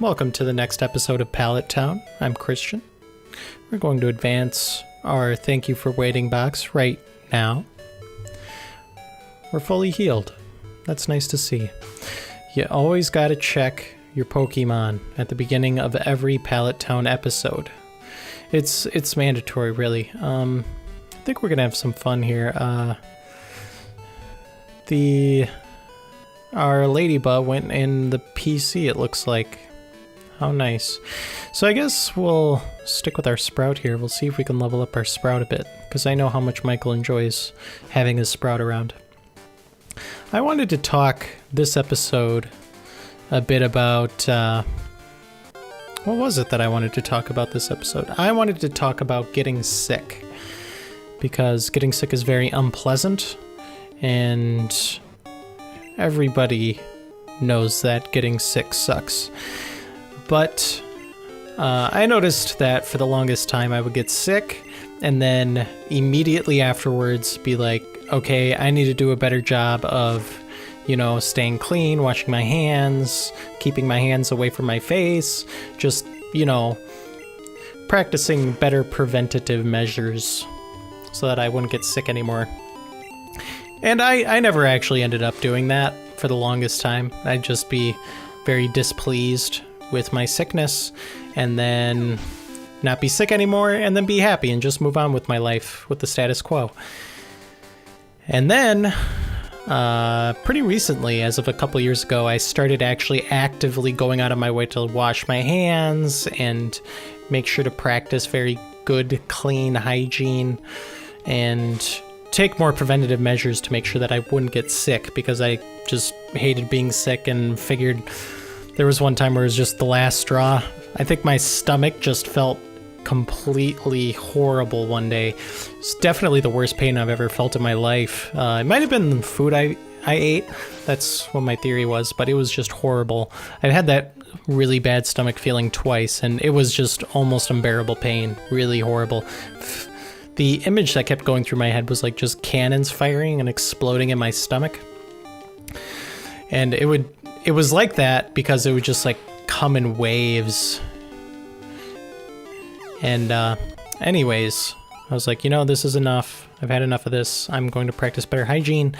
Welcome to the next episode of Pallet Town. I'm Christian. We're going to advance our thank you for waiting box right now. We're fully healed. That's nice to see. You always gotta check your Pokemon at the beginning of every Pallet Town episode. It's mandatory, really. I think we're gonna have some fun here. Our Ladybug went in the PC, it looks like. How nice. So I guess we'll stick with our Sprout here. We'll see if we can level up our Sprout a bit, because I know how much Michael enjoys having his Sprout around. I wanted to talk this episode a bit about... what was it that I wanted to talk about this episode? I wanted to talk about getting sick, because getting sick is very unpleasant, and everybody knows that getting sick sucks. But I noticed that for the longest time I would get sick and then immediately afterwards be like, okay, I need to do a better job of, staying clean, washing my hands, keeping my hands away from my face, just, practicing better preventative measures so that I wouldn't get sick anymore. And I never actually ended up doing that for the longest time. I'd just be very displeased with my sickness and then not be sick anymore and then be happy and just move on with my life with the status quo. And then pretty recently, as of a couple years ago, I started actually actively going out of my way to wash my hands and make sure to practice very good, clean hygiene and take more preventative measures to make sure that I wouldn't get sick, because I just hated being sick and figured there was one time where it was just the last straw. I think my stomach just felt completely horrible one day. It's definitely the worst pain I've ever felt in my life. It might have been the food I ate. That's what my theory was, but it was just horrible. I've had that really bad stomach feeling twice, and it was just almost unbearable pain. Really horrible. The image that kept going through my head was like just cannons firing and exploding in my stomach. And it was like that because it would just like come in waves. And anyways, I was like, this is enough. I've had enough of this. I'm going to practice better hygiene.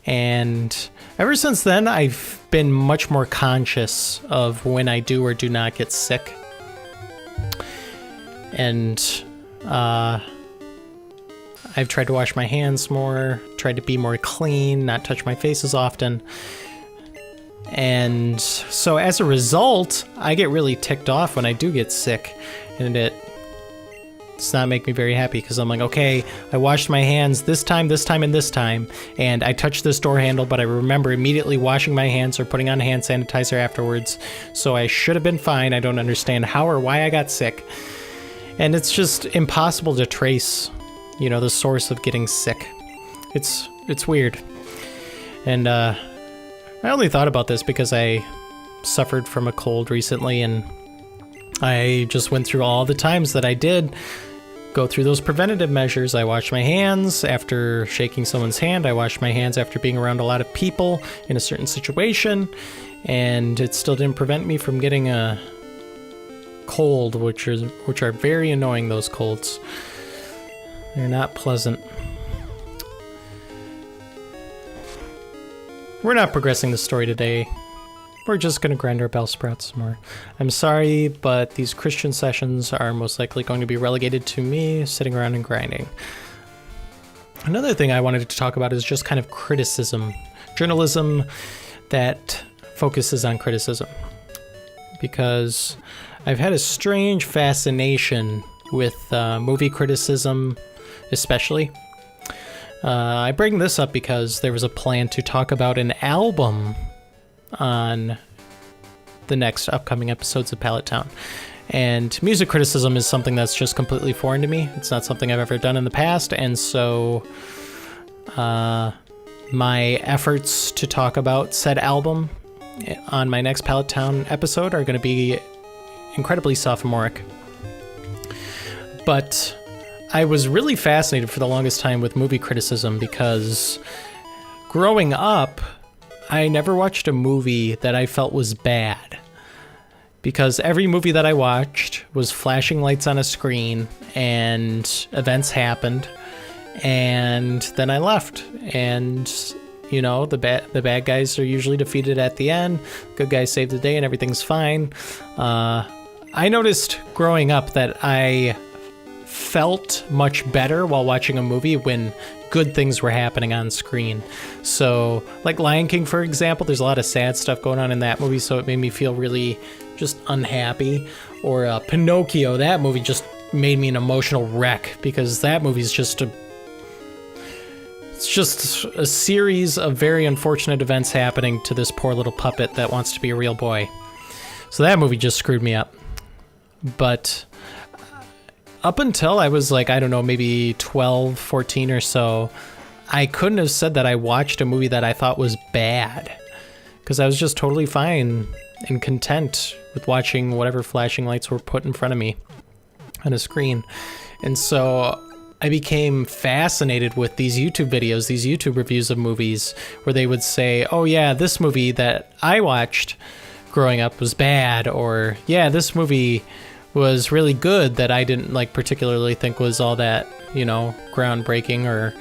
And ever since then, I've been much more conscious of when I do or do not get sick. And I've tried to wash my hands more, tried to be more clean, not touch my face as often. And so as a result, I get really ticked off when I do get sick, and it's not make me very happy, because I'm like, okay, I washed my hands this time, and this time, and I touched this door handle, but I remember immediately washing my hands or putting on hand sanitizer afterwards, so I should have been fine. I don't understand how or why I got sick. And it's just impossible to trace, the source of getting sick. It's weird. And I only thought about this because I suffered from a cold recently, and I just went through all the times that I did go through those preventative measures. I washed my hands after shaking someone's hand. I washed my hands after being around a lot of people in a certain situation, and it still didn't prevent me from getting a cold, which are very annoying, those colds. They're not pleasant. We're not progressing the story today. We're just going to grind our Bellsprouts some more. I'm sorry, but these Christian sessions are most likely going to be relegated to me sitting around and grinding. Another thing I wanted to talk about is just kind of criticism. Journalism that focuses on criticism. Because I've had a strange fascination with movie criticism, especially. I bring this up because there was a plan to talk about an album on the next upcoming episodes of Pallet Town. And music criticism is something that's just completely foreign to me. It's not something I've ever done in the past, and so my efforts to talk about said album on my next Pallet Town episode are going to be incredibly sophomoric. But I was really fascinated for the longest time with movie criticism because growing up, I never watched a movie that I felt was bad. because every movie that I watched was flashing lights on a screen and events happened, and then I left. And you know, the bad guys are usually defeated at the end, good guys save the day, and everything's fine. I noticed growing up that I felt much better while watching a movie when good things were happening on screen. So, like Lion King, for example, there's a lot of sad stuff going on in that movie, so it made me feel really just unhappy. Or Pinocchio, that movie just made me an emotional wreck, because that movie's just it's just a series of very unfortunate events happening to this poor little puppet that wants to be a real boy. So that movie just screwed me up. But up until I was like, I don't know, maybe 12, 14 or so, I couldn't have said that I watched a movie that I thought was bad, because I was just totally fine and content with watching whatever flashing lights were put in front of me on a screen. And so I became fascinated with these YouTube videos, these YouTube reviews of movies, where they would say, oh yeah, this movie that I watched growing up was bad, or yeah, this movie was really good that I didn't like particularly think was all that, you know, groundbreaking or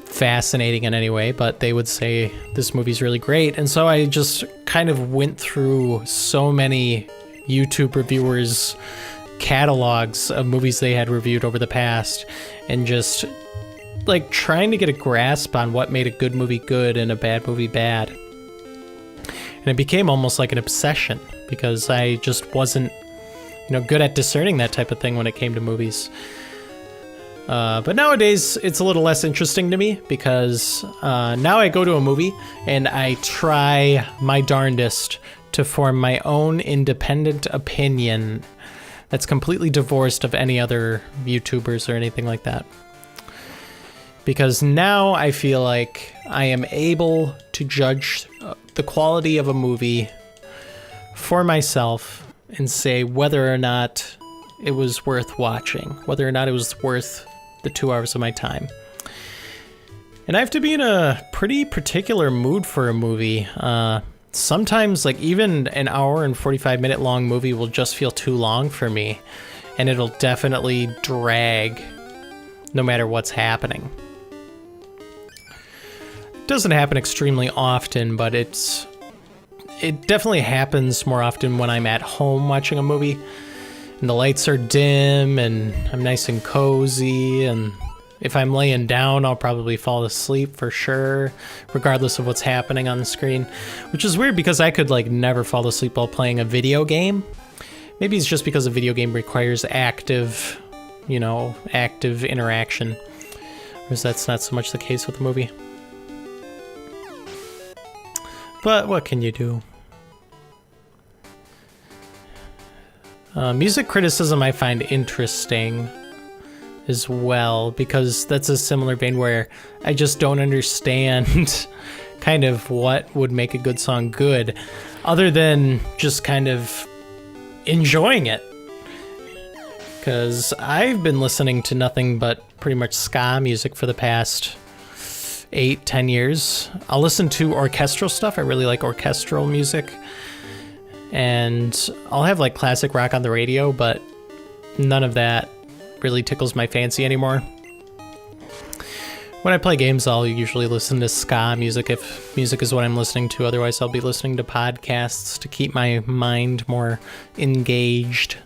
fascinating in any way, but they would say this movie's really great. And so I just kind of went through so many YouTube reviewers' catalogs of movies they had reviewed over the past, and just like trying to get a grasp on what made a good movie good and a bad movie bad. And it became almost like an obsession, because I just wasn't, you know, good at discerning that type of thing when it came to movies. But nowadays, it's a little less interesting to me, because now I go to a movie and I try my darndest to form my own independent opinion that's completely divorced of any other YouTubers or anything like that. Because now I feel like I am able to judge the quality of a movie for myself and say whether or not it was worth watching, whether or not it was worth the 2 hours of my time. And I have to be in a pretty particular mood for a movie. Sometimes, like, even an hour and 45-minute long movie will just feel too long for me, and it'll definitely drag no matter what's happening. It doesn't happen extremely often, but it definitely happens more often when I'm at home watching a movie and the lights are dim and I'm nice and cozy, and if I'm laying down, I'll probably fall asleep for sure, regardless of what's happening on the screen, which is weird because I could like never fall asleep while playing a video game. Maybe it's just because a video game requires active interaction, whereas that's not so much the case with a movie. But what can you do? Music criticism I find interesting as well, because that's a similar vein where I just don't understand kind of what would make a good song good, other than just kind of enjoying it. Because I've been listening to nothing but pretty much ska music for the past 8-10 years. I'll listen to orchestral stuff. I really like orchestral music. And I'll have like classic rock on the radio, but none of that really tickles my fancy anymore. When I play games, I'll usually listen to ska music if music is what I'm listening to. Otherwise, I'll be listening to podcasts to keep my mind more engaged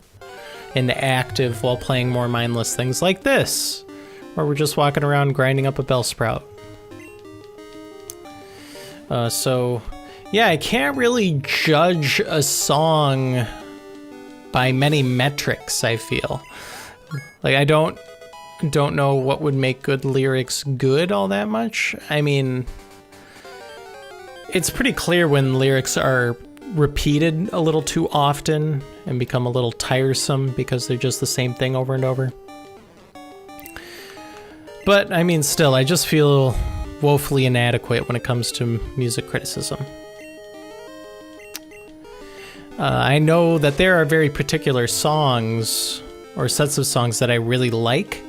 and active while playing more mindless things like this, where we're just walking around grinding up a bell sprout. So yeah, I can't really judge a song by many metrics, I feel. Like, I don't know what would make good lyrics good all that much. I mean, it's pretty clear when lyrics are repeated a little too often and become a little tiresome because they're just the same thing over and over. But, I mean, still, I just feel woefully inadequate when it comes to music criticism. I know that there are very particular songs or sets of songs that I really like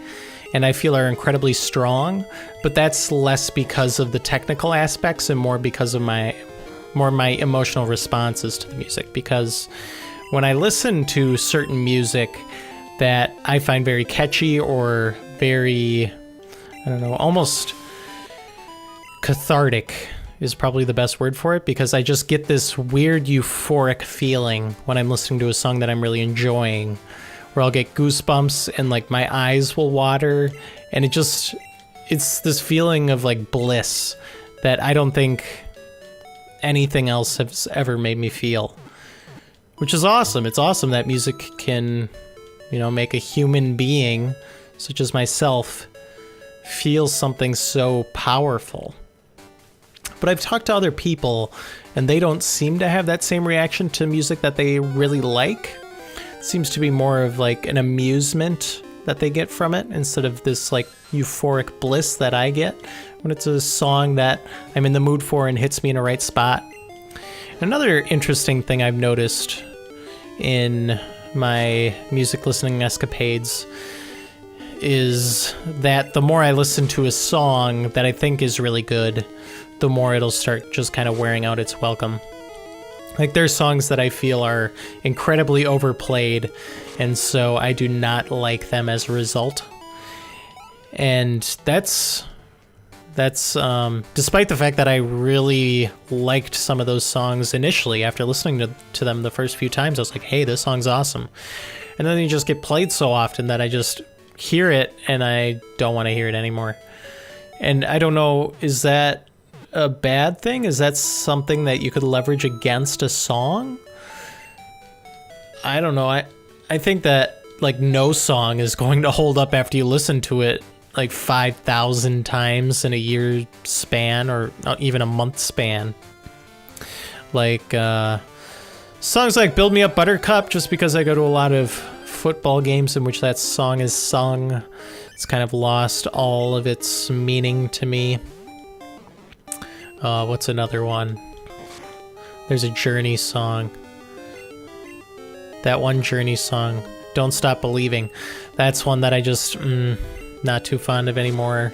and I feel are incredibly strong, but that's less because of the technical aspects and more because of my more my emotional responses to the music, because when I listen to certain music that I find very catchy or very, I don't know, almost cathartic is probably the best word for it, because I just get this weird euphoric feeling when I'm listening to a song that I'm really enjoying, where I'll get goosebumps and like my eyes will water, and it's this feeling of like bliss that I don't think anything else has ever made me feel, which is awesome. It's awesome that music can, make a human being such as myself feel something so powerful. But I've talked to other people, and they don't seem to have that same reaction to music that they really like. It seems to be more of like an amusement that they get from it, instead of this like euphoric bliss that I get when it's a song that I'm in the mood for and hits me in a right spot. Another interesting thing I've noticed in my music listening escapades is that the more I listen to a song that I think is really good, the more it'll start just kind of wearing out its welcome. Like, there's songs that I feel are incredibly overplayed, and so I do not like them as a result. And that's despite the fact that I really liked some of those songs initially. After listening to them the first few times, I was like, hey, this song's awesome. And then they just get played so often that I just hear it and I don't want to hear it anymore. And I don't know, is that a bad thing? Is that something that you could leverage against a song? I don't know. I think that like no song is going to hold up after you listen to it like 5,000 times in a year span, or even a month span. Like songs like Build Me Up Buttercup, just because I go to a lot of football games in which that song is sung, it's kind of lost all of its meaning to me. What's another one? There's a Journey song. That one Journey song, Don't Stop Believing. That's one that I just not too fond of anymore.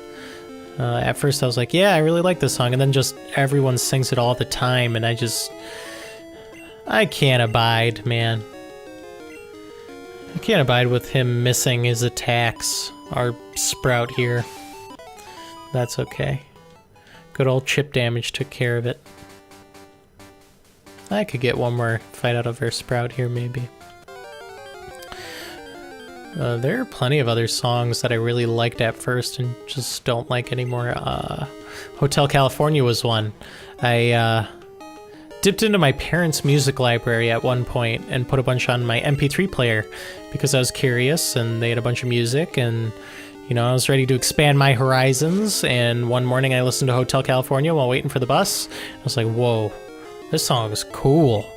At first I was like, yeah, I really like this song, and then just everyone sings it all the time, and I can't abide, man. I can't abide with him missing his attacks. Our Sprout here. That's okay. Good old chip damage took care of it. I could get one more fight out of our Sprout here, maybe. There are plenty of other songs that I really liked at first and just don't like anymore. Hotel California was one. I dipped into my parents' music library at one point and put a bunch on my MP3 player because I was curious, and they had a bunch of music, and I was ready to expand my horizons. And one morning I listened to Hotel California while waiting for the bus. I was like, whoa, this song is cool.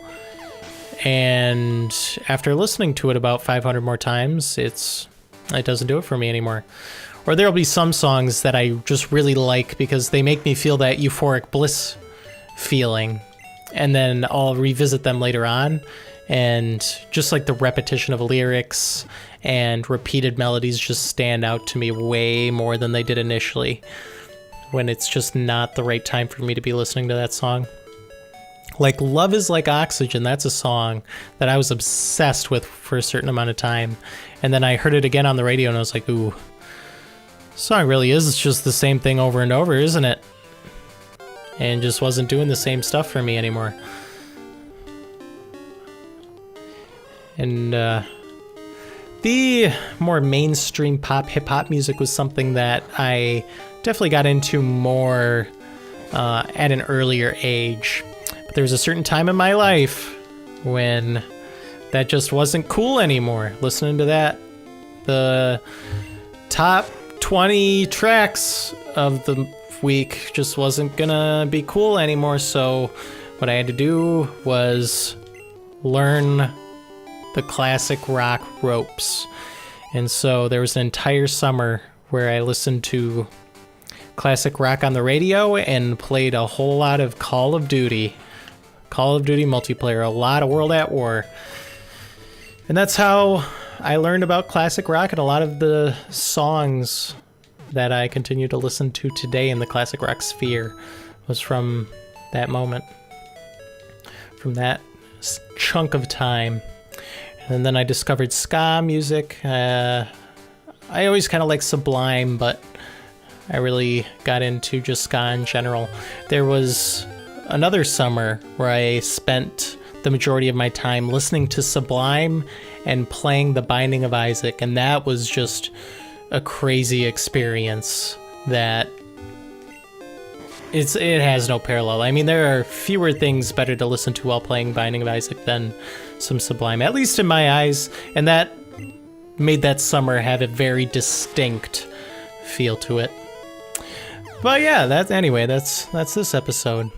And after listening to it about 500 more times, it doesn't do it for me anymore. Or there'll be some songs that I just really like because they make me feel that euphoric bliss feeling. And then I'll revisit them later on, and just like the repetition of lyrics and repeated melodies just stand out to me way more than they did initially, when it's just not the right time for me to be listening to that song. Like Love Is Like Oxygen, that's a song that I was obsessed with for a certain amount of time. And then I heard it again on the radio and I was like, ooh, this song really is just the same thing over and over, isn't it? And just wasn't doing the same stuff for me anymore. And the more mainstream pop, hip-hop music was something that I definitely got into more at an earlier age. But there was a certain time in my life when that just wasn't cool anymore. Listening to that, the top 20 tracks of the week just wasn't gonna be cool anymore. So what I had to do was learn the classic rock ropes. And so there was an entire summer where I listened to classic rock on the radio and played a whole lot of Call of Duty multiplayer, a lot of World at War. And that's how I learned about classic rock, and a lot of the songs that I continue to listen to today in the classic rock sphere was from that moment. from that chunk of time. And then I discovered ska music. I always kind of liked Sublime, but I really got into just ska in general. There was another summer where I spent the majority of my time listening to Sublime and playing The Binding of Isaac, and that was just a crazy experience that it has no parallel. I mean, there are fewer things better to listen to while playing Binding of Isaac than some Sublime, at least in my eyes, and that made that summer have a very distinct feel to it. But yeah, that's this episode.